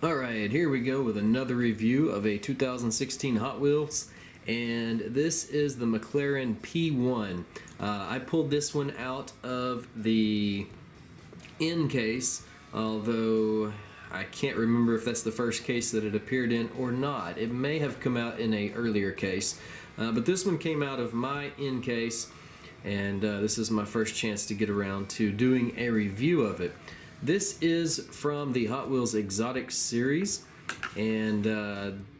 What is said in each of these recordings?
Alright, here we go with another review of a 2016 Hot Wheels, and this is the McLaren P1. I pulled this one out of the in case, although I can't remember if that's the first case that it appeared in or not. It may have come out in an earlier case, but this one came out of my in case, and this is my first chance to get around to doing a review of it. This is from the Hot Wheels Exotic series, and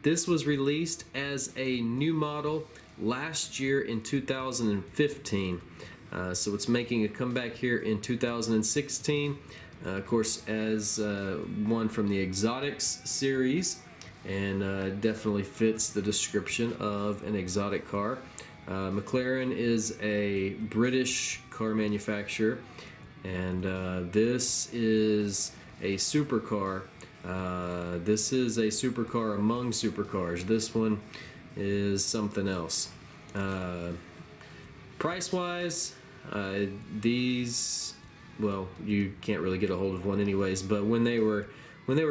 this was released as a new model last year in 2015. So it's making a comeback here in 2016, of course, as one from the Exotics series, and definitely fits the description of an exotic car. McLaren is a British car manufacturer, and this is a supercar. This is a supercar among supercars. This one is something else. Price-wise, these, well, you can't really get a hold of one anyways, but when they were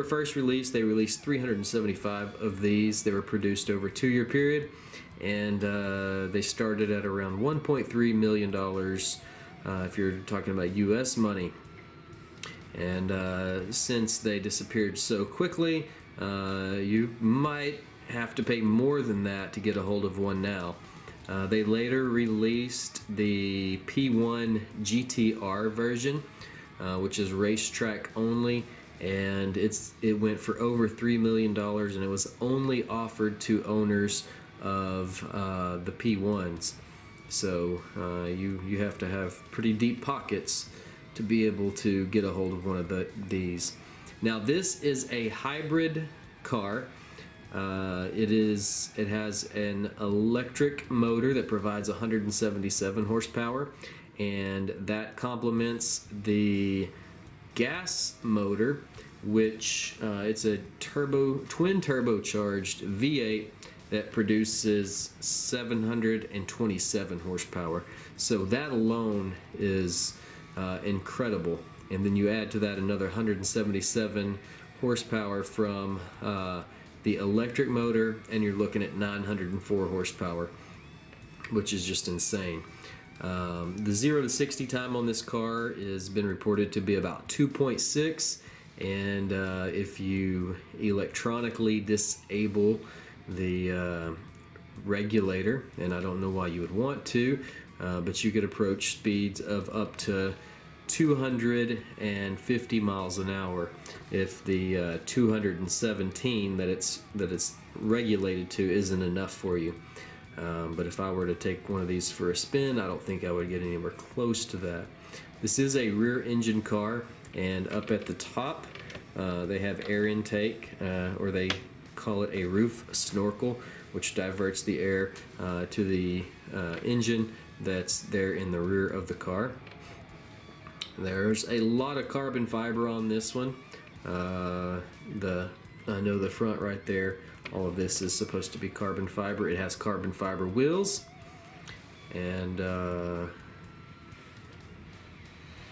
first released, they released 375 of these. They were produced over a 2-year period, and they started at around $1.3 million if you're talking about US money. And since they disappeared so quickly, you might have to pay more than that to get a hold of one now. They later released the P1 GTR version, which is racetrack only, and it went for over $3 million, and it was only offered to owners of the P1s. So you have to have pretty deep pockets to be able to get a hold of one of these. Now this is a hybrid car. It has an electric motor that provides 177 horsepower, and that complements the gas motor, which it's a twin turbocharged V8 that produces 727 horsepower. So that alone is incredible. And then you add to that another 177 horsepower from the electric motor, and you're looking at 904 horsepower, which is just insane. The 0 to 60 time on this car has been reported to be about 2.6, and if you electronically disable the regulator, and I don't know why you would want to, but you could approach speeds of up to 250 miles an hour if the 217 that it's regulated to isn't enough for you. But if I were to take one of these for a spin, I don't think I would get anywhere close to that. This is a rear engine car, and up at the top they have air intake, or they call it a roof snorkel, which diverts the air to the engine that's there in the rear of the car. There's a lot of carbon fiber on this one. I know the front right there, all of this is supposed to be carbon fiber. It has carbon fiber wheels, and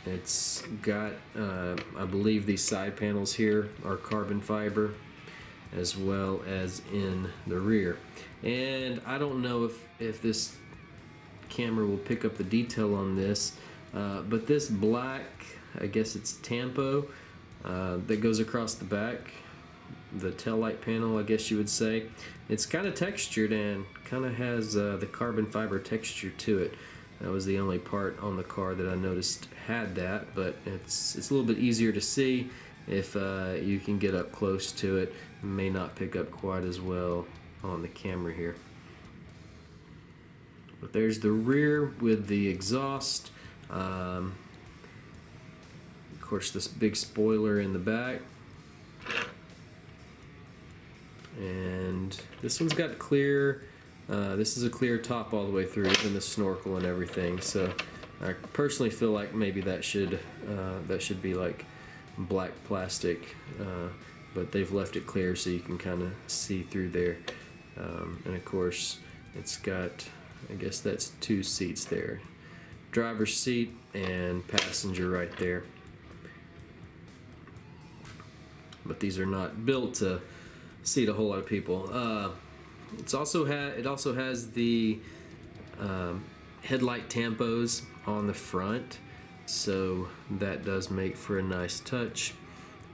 it's got, I believe these side panels here are carbon fiber, as well as in the rear. And I don't know if this camera will pick up the detail on this, but this black, I guess it's tampo, that goes across the back, the taillight panel, I guess you would say, it's kind of textured and kind of has the carbon fiber texture to it. That was the only part on the car that I noticed had that, but it's a little bit easier to see if you can get up close to it. It may not pick up quite as well on the camera here. But there's the rear with the exhaust. Of course, this big spoiler in the back, and this one's got clear. This is a clear top all the way through, even the snorkel and everything. So I personally feel like maybe that should be like black plastic, but they've left it clear so you can kind of see through there. And of course, it's got, I guess that's 2 seats there. Driver's seat and passenger right there. but these are not built to seat a whole lot of people. It also has the headlight tampos on the front, so that does make for a nice touch.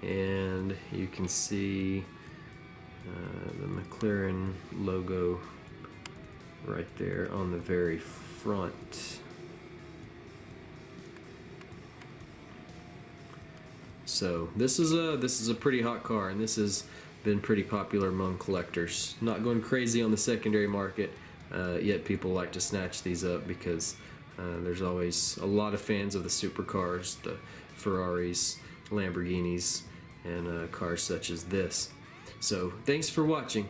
And you can see the McLaren logo right there on the very front. So this is a pretty hot car, and this has been pretty popular among collectors. Not going crazy on the secondary market, yet people like to snatch these up because there's always a lot of fans of the supercars, the Ferraris, Lamborghinis, and cars such as this. So thanks for watching.